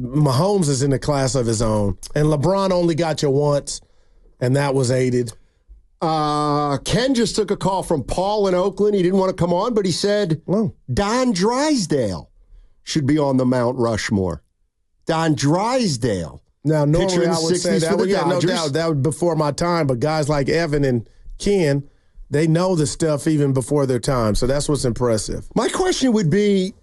Mahomes is in a class of his own. And LeBron only got you once, and that was aided. Ken just took a call from Paul in Oakland. He didn't want to come on, but he said Don Drysdale should be on the Mount Rushmore. Don Drysdale. Now, normally I would say that, no doubt, that was before my time, but guys like Evan and Ken, they know the stuff even before their time, so that's what's impressive. My question would be,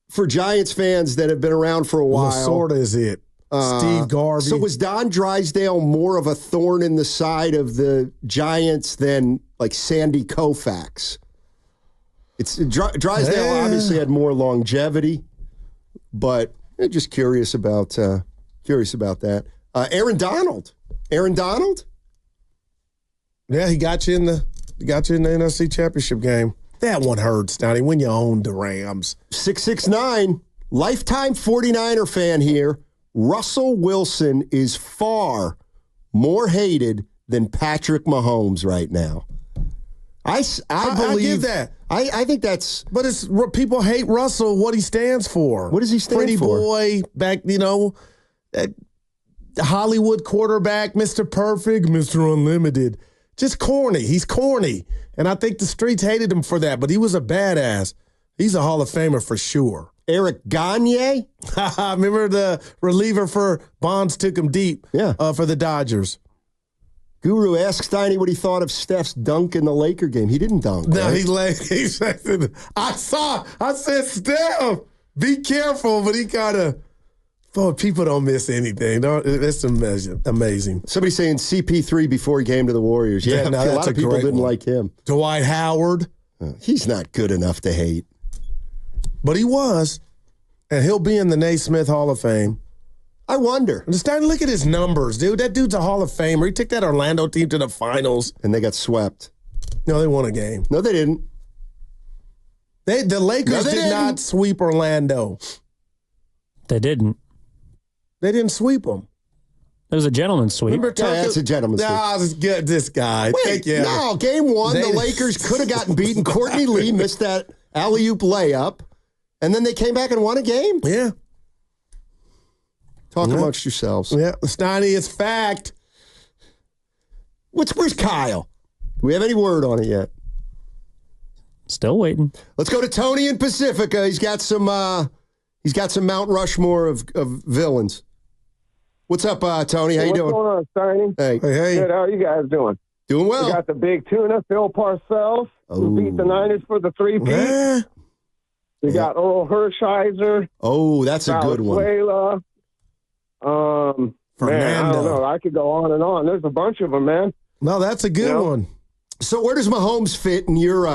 for Giants fans that have been around for a while. Lasorda is it. Steve Garvey. So was Don Drysdale more of a thorn in the side of the Giants than like Sandy Koufax? Drysdale obviously had more longevity, but just curious about that. Aaron Donald. Yeah, he got you in the NFC Championship game. That one hurts, Steiny, when you own the Rams. 669, lifetime 49er fan here. Russell Wilson is far more hated than Patrick Mahomes right now. I believe that. I think that's... But it's people hate Russell, what he stands for. What does he stand Pretty for? boy, back, Hollywood quarterback, Mr. Perfect, Mr. Unlimited. Just corny. He's corny. And I think the streets hated him for that, but he was a badass. He's a Hall of Famer for sure. Eric Gagne? Remember the reliever for Bonds took him deep for the Dodgers. Guru asked Steiny what he thought of Steph's dunk in the Laker game. He didn't dunk. No, right? he I said, Steph, be careful, but he kind of, people don't miss anything. It's amazing. Somebody saying CP3 before he came to the Warriors. Yeah, no, a lot of people didn't like him. Dwight Howard. He's not good enough to hate. But he was, and he'll be in the Naismith Hall of Fame. I wonder. Just starting to look at his numbers, dude. That dude's a Hall of Famer. He took that Orlando team to the finals. And they got swept. No, they won a game. No, they didn't. The Lakers did not sweep Orlando. They didn't. They didn't sweep them. It was a gentleman's sweep. Remember, that's a gentleman's sweep. Nah, get this guy. Wait, no, game one, the Lakers could have gotten beaten. Courtney Lee missed that alley-oop layup, and then they came back and won a game? Yeah. Talk amongst yourselves. Yeah, Steiny, it's fact. Where's Kyle? Do we have any word on it yet? Still waiting. Let's go to Tony in Pacifica. He's got some Mount Rushmore of villains. What's up, Tony? How you doing? What's going on, Steiny? Hey. Good. How are you guys doing? Doing well. We got the big tuna, Phil Parcells, who beat the Niners for the 3-peat. We got Earl Hershiser. Oh, that's a good one. Valenzuela. Man, I don't know. I could go on and on. There's a bunch of them, man. No, that's a good one. So where does Mahomes fit in your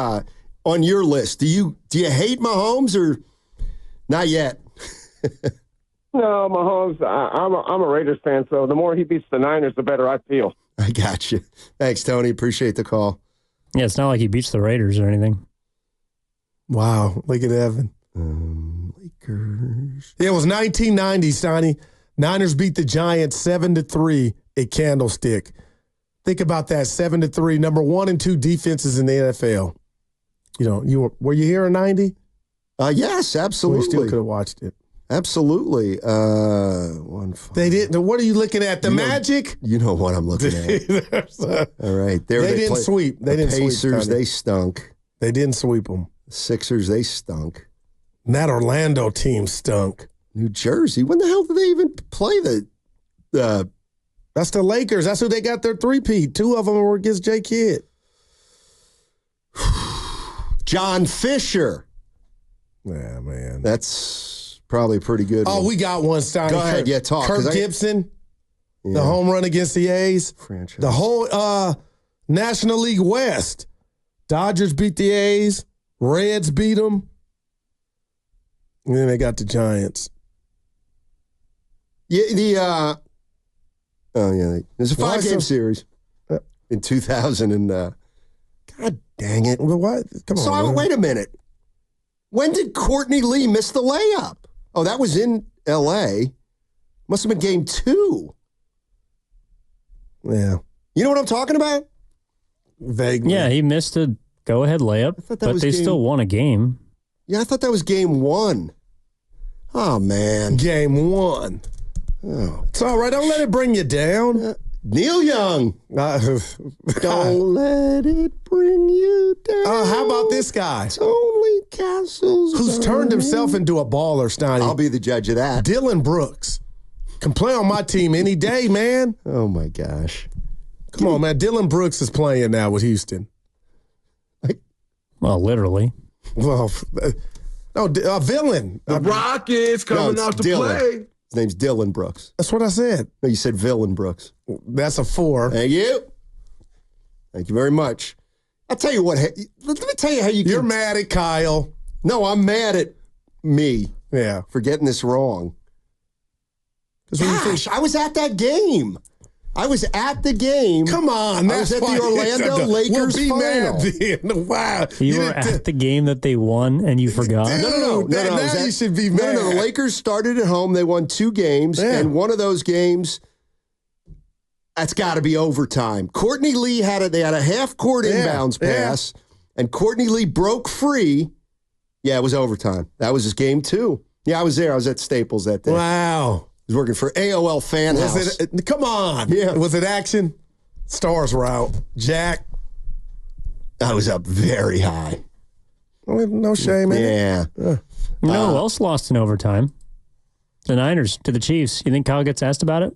on your list? Do you hate Mahomes or not yet? No, Mahomes. I'm a Raiders fan, so the more he beats the Niners, the better I feel. I got you. Thanks, Tony. Appreciate the call. Yeah, it's not like he beats the Raiders or anything. Wow, look at Evan. Lakers. Yeah, it was 1990, Steiny. Niners beat the Giants 7-3 at Candlestick. Think about that, 7-3. Number 1 and 2 defenses in the NFL. Were you here in 90? Yes, absolutely. We still could have watched it. Absolutely. They didn't. What are you looking at? The Magic? You know what I'm looking at. All right. They didn't sweep. They didn't sweep. Pacers, they stunk. They didn't sweep them. Sixers, they stunk. And that Orlando team stunk. New Jersey. When the hell did they even play the That's the Lakers. That's who they got their 3-peat. 2 of them were against J. Kidd. John Fisher. Yeah, man. That's probably pretty good. Oh, we got one, Steiny. Go ahead. Yeah, talk. Kirk Gibson. The home run against the A's. Franchise. The whole National League West. Dodgers beat the A's. Reds beat them. And then they got the Giants. Yeah, there's a 5-game series in 2000 and God dang it. Well, what? Come on. Wait a minute. When did Courtney Lee miss the layup? Oh, that was in L.A. Must have been game 2. Yeah. You know what I'm talking about? Vaguely. Yeah, he missed a go-ahead layup, but they still won a game. Yeah, I thought that was game 1. Oh, man. Game 1. Oh. It's all right. Don't let it bring you down. Neil Young. Don't let it bring you down. How about this guy? It's only castles. Who's turned himself into a baller, Steiny? I'll be the judge of that. Dylan Brooks. Can play on my team any day, man. Oh, my gosh. Come on, man. Dylan Brooks is playing now with Houston. Well, literally. Well, no, villain. The Rockets coming out to Dylan. play. His name's Dylan Brooks. That's what I said. No, you said Villain Brooks. That's a 4. Thank you. Thank you very much. I'll tell you what. Let me tell you how you You're can. mad at Kyle. No, I'm mad at me Yeah. for getting this wrong. Gosh, I was at that game. I was at the game. Come on. I was at the why- Orlando Lakers we'll be final. mad then. Wow. You were at the game that they won and you forgot. Dude, No. Now you should be mad. No. The Lakers started at home. They won 2 games, Yeah. and one of those games, that's got to be overtime. Courtney Lee they had a half-court inbounds pass, and Courtney Lee broke free. Yeah, it was overtime. That was his game 2. Yeah, I was there. I was at Staples that day. Wow. I was working for AOL Fan House. Come on. Yeah. Was it action? Stars were out. Jack. I was up very high. No shame in it. Yeah. You know who else lost in overtime? The Niners to the Chiefs. You think Kyle gets asked about it?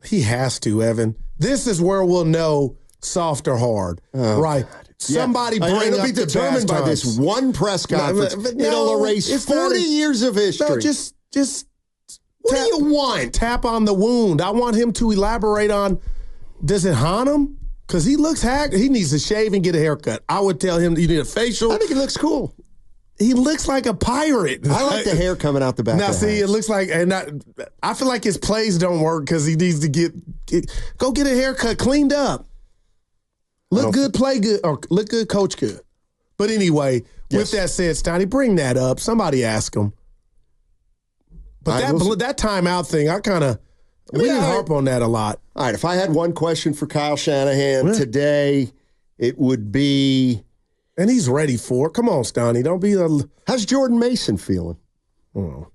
He has to, Evan. This is where we'll know soft or hard. Right. Somebody bring it'll up be the determined bad by this times. one press conference. It'll erase it's not 40 years of history. No, just what do you want? Tap on the wound. I want him to elaborate on, does it haunt him? Because he looks haggard. He needs to shave and get a haircut. I would tell him you need a facial. I think it looks cool. He looks like a pirate. I like the hair coming out the back. Now, of the see, house. it looks like, and I feel like his plays don't work because he needs to go get a haircut, cleaned up. Look good, play good, or look good, coach good. But anyway, with that said, Steiny, bring that up. Somebody ask him. But that timeout thing, we didn't harp on that a lot. All right, if I had one question for Kyle Shanahan today, it would be... And he's ready for it. Come on, Steiny. Don't be a... How's Jordan Mason feeling? Oh.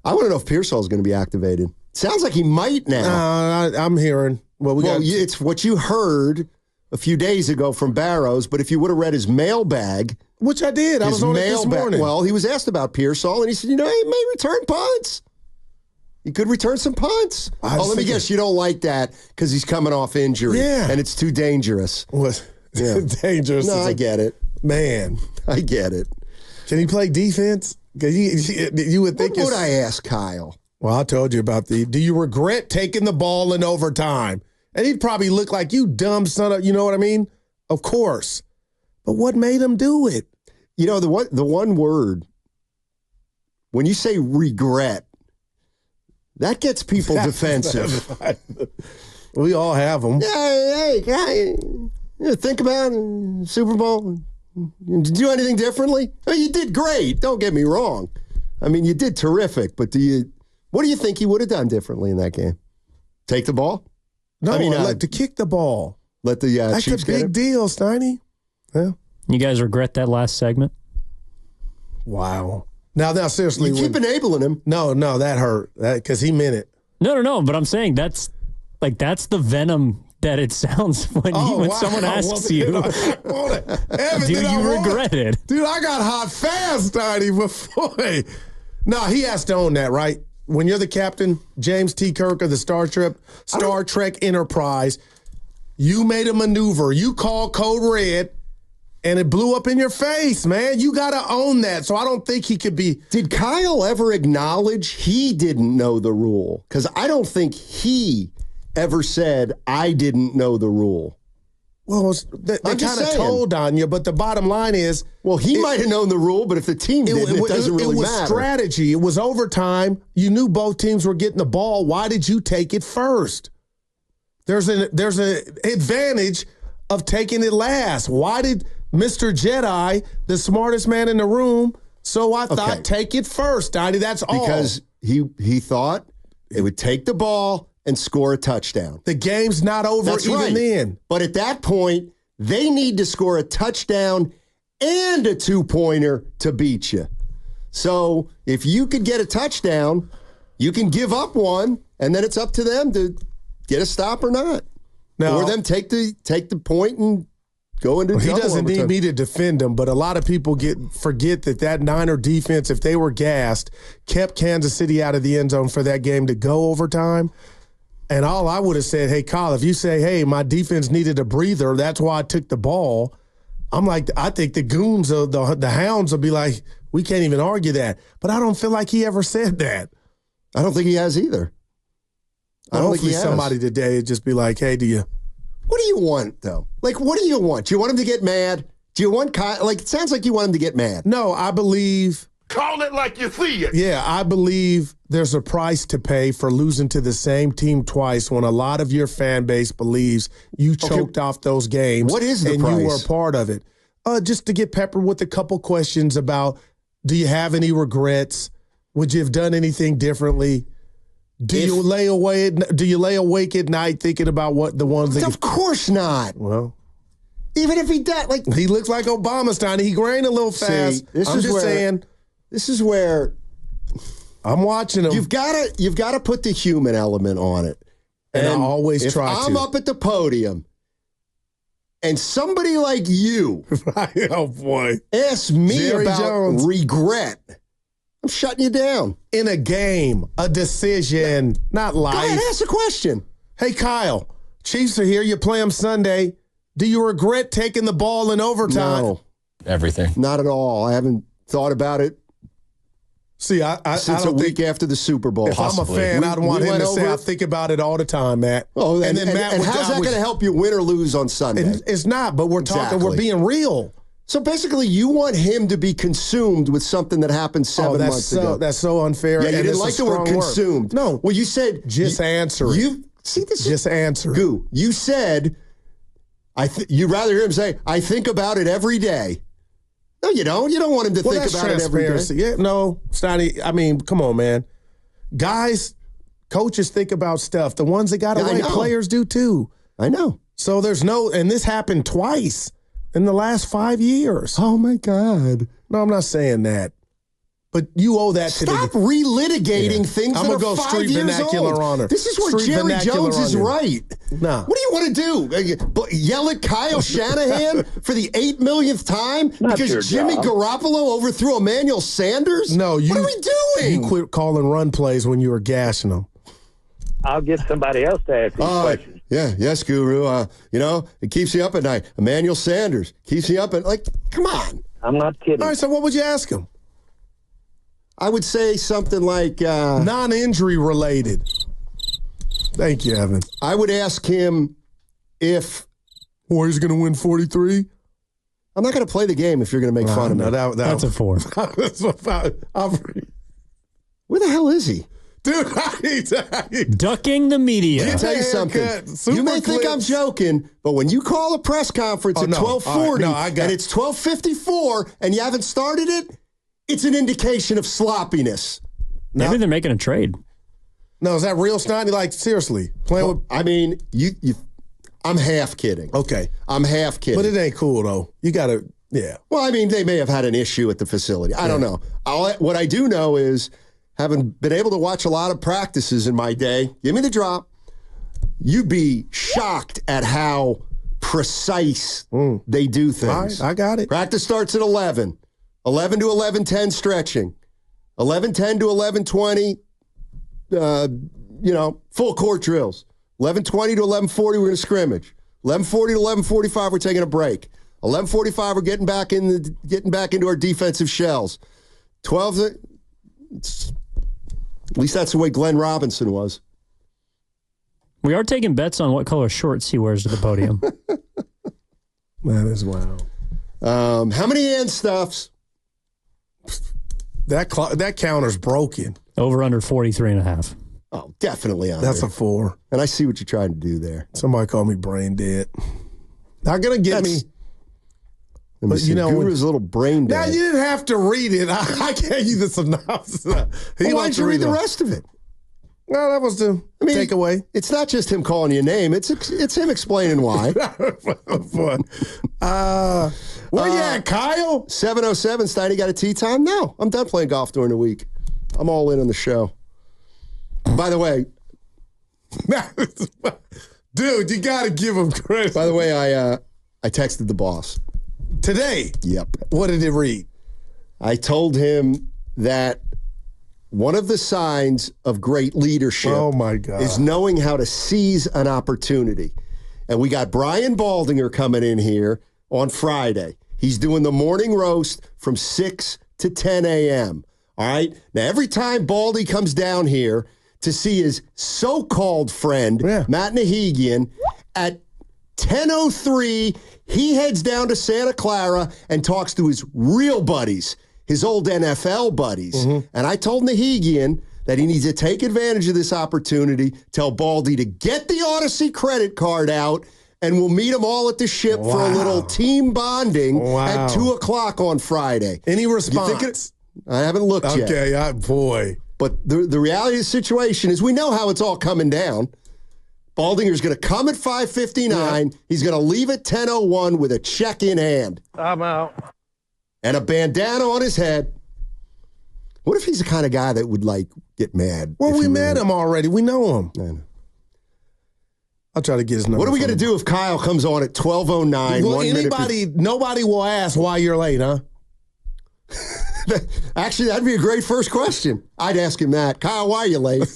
I want to know if Pearsall's going to be activated. Sounds like he might now. I'm hearing... It's what you heard a few days ago from Barrows, but if you would have read his mailbag... Which I did. I was on it this morning. Well, he was asked about Pearsall, and he said, he may return punts. He could return some punts. Let me guess, you don't like that because he's coming off injury. Yeah. And it's too dangerous. Yeah. Dangerous. No, I get it. Man. I get it. Can he play defense? Because you would think... What would I ask Kyle? Well, I told you about do you regret taking the ball in overtime? And he'd probably look like, you dumb son of, you know what I mean? Of course. But what made him do it? You know, the one word, when you say regret, that gets people defensive. We all have them. Hey, think about it, Super Bowl. Did you do anything differently? Oh, you did great. Don't get me wrong. I mean, you did terrific, but what do you think he would have done differently in that game? Take the ball? No, to kick the ball. Let the That's Chiefs a big deal, Steiny. Yeah. You guys regret that last segment? Wow. Now, seriously. You keep enabling him. No, that hurt. Because he meant it. No. But I'm saying that's the venom that it sounds when someone asks you. Evan, do you regret it? Dude, I got hot fast, Steiny, before. No, he has to own that, right? When you're the captain, James T. Kirk of the Star Trek Enterprise, you made a maneuver. You called code red, and it blew up in your face, man. You got to own that. So I don't think he could be. Did Kyle ever acknowledge he didn't know the rule? Because I don't think he ever said, I didn't know the rule. Well, they kind of told on you, but the bottom line is... Well, he might have known the rule, but if the team didn't, it doesn't really matter. It was strategy. It was overtime. You knew both teams were getting the ball. Why did you take it first? There's an advantage of taking it last. Why did Mr. Jedi, the smartest man in the room, thought take it first, Donnie? That's all. Because he thought it would take the ball and score a touchdown. The game's not over then. But at that point, they need to score a touchdown and a two-pointer to beat you. So if you could get a touchdown, you can give up one, and then it's up to them to get a stop or not. Now, or them take the point and go into he double doesn't overtime. need me to defend him, but a lot of people forget that Niner defense, if they were gassed, kept Kansas City out of the end zone for that game to go overtime. And all I would have said, hey, Kyle, if you say, hey, my defense needed a breather, that's why I took the ball. I'm like, I think the goons, the hounds will be like, we can't even argue that. But I don't feel like he ever said that. I don't think he has either. I don't think he has. Somebody today would just be like, hey, what do you want, though? Like, what do you want? Do you want him to get mad? Do you want it sounds like you want him to get mad. No, I believe. Call it like you see it. Yeah, I believe there's a price to pay for losing to the same team twice when a lot of your fan base believes you choked off those games. What is the and price? You were a part of it. Just to get peppered with a couple questions about, do you have any regrets? Would you have done anything differently? Do you lay awake at night thinking about what the ones that? Of course not. Well, even if he does, like he looks like Obama, Steiny. He grained a little fast. I'm just saying. This is where I'm watching him. You've got to put the human element on it. And I always try to. If I'm up at the podium and somebody like you oh boy, asks me Jerry about Jones. regret, I'm shutting you down. In a game, a decision, not life. Go ahead, ask a question. Hey, Kyle, Chiefs are here. You play them Sunday. Do you regret taking the ball in overtime? No. Everything. Not at all. I haven't thought about it. See, Since a week after the Super Bowl. If I'm a fan, I'd want him to say, I think about it all the time, Matt. Oh, and then Matt how's that going to help you win or lose on Sunday? It's not, but we're talking, we're being real. So basically, you want him to be consumed with something that happened 7 months ago. That's so unfair. Yeah, you didn't like the word consumed. No. Well, you said... Just answer it. Just answer it. Goo, you said, you'd rather hear him say, I think about it every day. No, you don't. You don't want him to think about it every day. Yeah, no, Steiny, I mean, come on, man. Guys, coaches think about stuff. The ones that got away, players do too. I know. So and this happened twice in the last 5 years. Oh, my God. No, I'm not saying that. But you owe that to Stop relitigating things that are go 5 street years vernacular old. on her. This is where Jerry Jones is right. Nah. What do you want to do? Yell at Kyle Shanahan for the 8 millionth time because Jimmy Garoppolo overthrew Emmanuel Sanders? No, what are we doing? You quit calling run plays when you were gashing them. I'll get somebody else to ask these questions. Yeah, yes, Guru. It keeps you up at night. Emmanuel Sanders keeps you up at come on. I'm not kidding. All right, so what would you ask him? I would say something like... non-injury related. Thank you, Evan. I would ask him if... Warriors going to win 43? I'm not going to play the game if you're going to make fun of me. That's a 4. Where the hell is he? Dude, ducking the media. Let me tell you something. You may think I'm joking, but when you call a press conference at 12:40 and it's 12:54 and you haven't started it, it's an indication of sloppiness. Maybe they're making a trade. No, is that real, Steiny? Like, seriously? Playing with... I mean, I'm half kidding. Okay. I'm half kidding. But it ain't cool, though. You got to, yeah. Well, I mean, they may have had an issue at the facility. I don't know. What I do know is, having been able to watch a lot of practices in my day, give me the drop, you'd be shocked at how precise they do things. All right, I got it. Practice starts at 11. 11 to 11:10 stretching. 11:10 to 11:20, full court drills. 11:20 to 11:40, we're going to scrimmage. 11:40 to 11:45, we're taking a break. 11:45, we're getting back into our defensive shells. 12, at least that's the way Glenn Robinson was. We are taking bets on what color shorts he wears to the podium. That is wild. How many hand stuffs? That counter's broken. Over under 43.5. Oh, definitely under. That's a 4. And I see what you're trying to do there. Somebody called me brain dead. Not going to get me. But Guru's a little brain dead. Now, you didn't have to read it. I gave you the synopsis. Why did you read the rest of it? Well, that was the takeaway. It's not just him calling you a name. It's him explaining why. Where you at, Kyle? 7:07, Steiny got a tea time? No, I'm done playing golf during the week. I'm all in on the show. By the way. Dude, you got to give him credit. By the way, I texted the boss. Today? Yep. What did it read? I told him that one of the signs of great leadership is knowing how to seize an opportunity. And we got Brian Baldinger coming in here on Friday. He's doing the morning roast from 6 to 10 a.m. All right? Now, every time Baldy comes down here to see his so-called friend, Matt Nahigian, at 10:03, he heads down to Santa Clara and talks to his real buddies, his old NFL buddies. And I told Nahigian that he needs to take advantage of this opportunity, tell Baldy to get the Odyssey credit card out, and we'll meet them all at the ship for a little team bonding at 2 o'clock on Friday. Any response? I haven't looked yet. Okay, boy. But the reality of the situation is we know how it's all coming down. Baldinger's going to come at 5:59. He's going to leave at 10:01 with a check in hand. I'm out. And a bandana on his head. What if he's the kind of guy that would, get mad? Well, we met him already. We know him. I know. I'll try to get his number. What are we going to do if Kyle comes on at 12:09? Well, nobody will ask why you're late, huh? Actually, that'd be a great first question. I'd ask him that. Kyle, why are you late?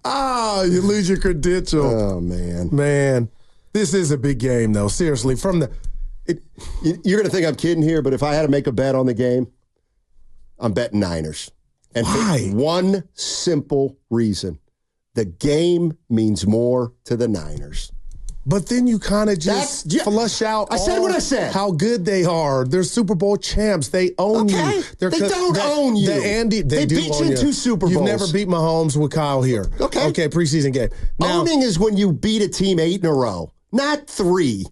You lose your credential. Oh, man. Man, this is a big game, though. Seriously, you're going to think I'm kidding here, but if I had to make a bet on the game, I'm betting Niners. And why? For one simple reason. The game means more to the Niners. But then you kind of just flush out I said what I said. How good they are. They're Super Bowl champs. They own you. They don't own you. They do beat own you in 2 Super Bowls. You've never beat Mahomes with Kyle here. Okay, preseason game. Now, owning is when you beat a team 8 in a row, not 3.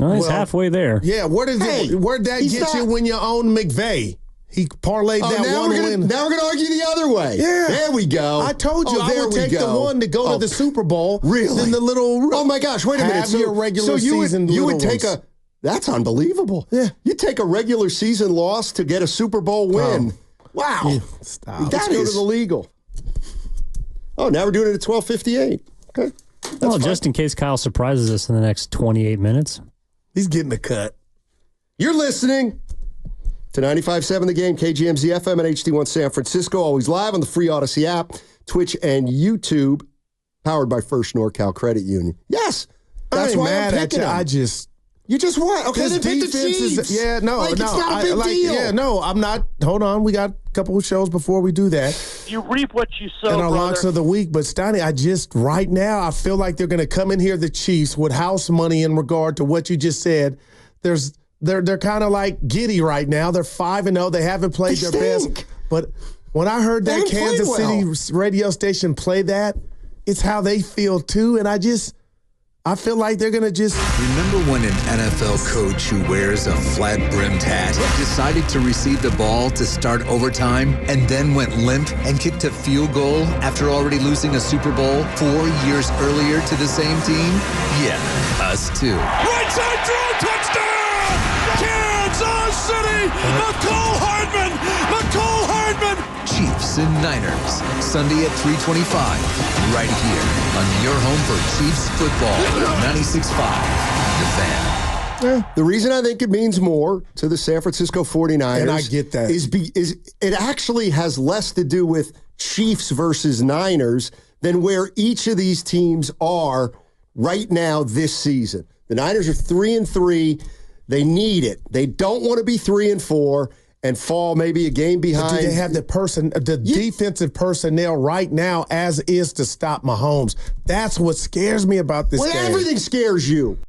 No, he's halfway there. Yeah, where'd that get you when you own McVay? He parlayed that one win. Now we're going to argue the other way. Yeah. There we go. I told you I would take the one to go to the Super Bowl. Really? Then the little. Oh, my gosh. Wait a minute. So your regular season you would take ones. That's unbelievable. Yeah. You take a regular season loss to get a Super Bowl win. Wow. Yeah, stop. Let's go to the legal. Oh, now we're doing it at 12:58. Okay. Well, just in case Kyle surprises us in the next 28 minutes. He's getting a cut. You're listening to 95.7 The Game, KGMZ FM and HD1 San Francisco. Always live on the free Odyssey app, Twitch, and YouTube. Powered by First NorCal Credit Union. Yes, that's why I'm picking them. You just what? Okay, then pick the Chiefs. It's not a big deal. Yeah, no, I'm not. Hold on. We got a couple of shows before we do that. You reap what you sow, and our brother. locks of the week. But, Steiny, right now, I feel like they're going to come in here, the Chiefs, with house money in regard to what you just said. They're kind of like giddy right now. They're 5-0. They haven't played their best. But when I heard that Kansas City radio station play that, it's how they feel too. And I feel like they're going to just... Remember when an NFL coach who wears a flat-brimmed hat decided to receive the ball to start overtime and then went limp and kicked a field goal after already losing a Super Bowl 4 years earlier to the same team? Yeah, us too. Right side throw, touchdown! Kansas City! Nicole Hardman! Chiefs and Niners, Sunday at 3:25, right here on your home for Chiefs football, 96.5, The Fan. The reason I think it means more to the San Francisco 49ers, and I get that, is it actually has less to do with Chiefs versus Niners than where each of these teams are right now this season. The Niners are 3-3. They need it. They don't want to be 3-4 and fall maybe a game behind. But do they have the defensive personnel right now as is to stop Mahomes? That's what scares me about this game. Everything scares you.